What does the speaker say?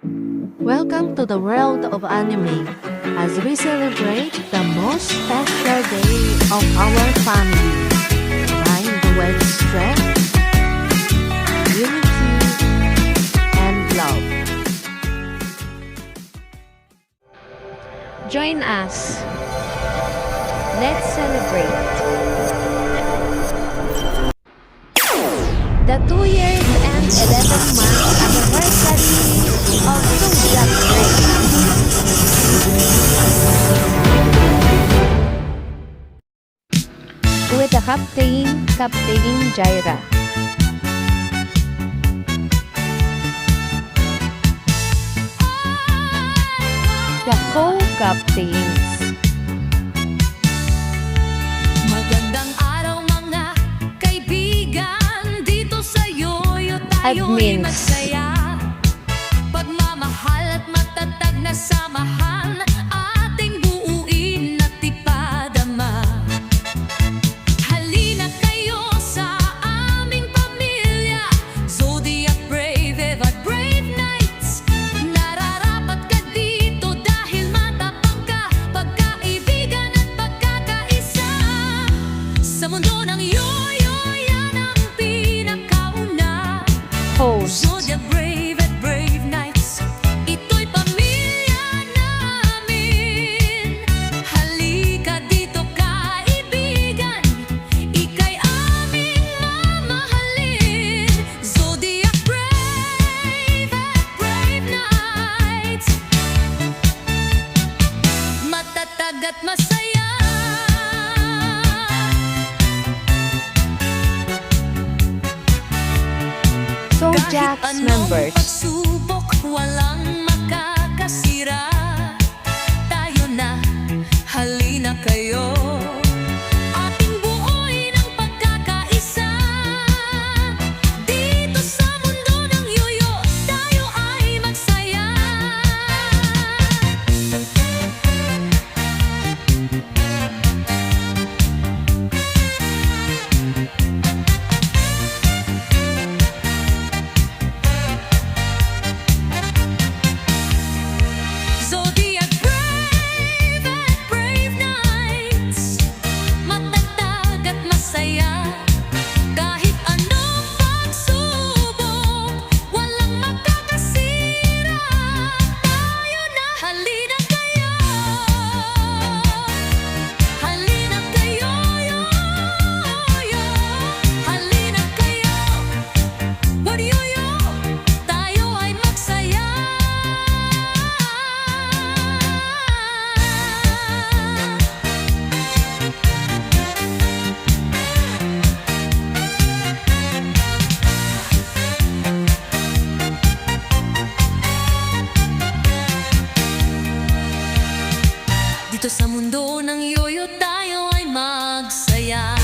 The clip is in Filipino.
Welcome to the world of anime as we celebrate the most special day of our family. Find the way to strength, unity, and love. Join us. Let's celebrate the 2 years and 11 months anniversary of Zodiac Brave. With the Captain Jaira. The co-captains. Magandang araw mga kaibigan, dito sa yoyo tayo'y Admins. masaya. Pagmamahal at matatag na samahan, ating buuin at ipadama. Halina kayo sa aming pamilya, Zodiac Brave, Eva Brave Knights. Nararapat ka dito dahil matapang ka, pagkaibigan at pagkakaisa. Sa mundo ng yoyo, yan ang pinakauna. Host. Zodiac Brave at Brave Knights, ito'y pamilya namin. Halika dito kaibigan, ika'y aming mamahalin. Zodiac Brave at Brave Knights, matatag at masaya. Zodiac's Kahit members. anong pagsubok, walang makakasira. Tayo na, halina kayo. Ating buoy ng pagkakaisa. Dito sa mundo ng yoyo, tayo ay magsaya. Zodiac Brave at Brave Knights, matatag at masaya. Kahit anong pagsubok, walang makakasira. Tayo na, halina kayo. Halina kayo, yo, yo. Halina kayo. What yo, yo? Tayo ay magsaya. Dito sa mundo ng yoyo, tayo ay magsaya.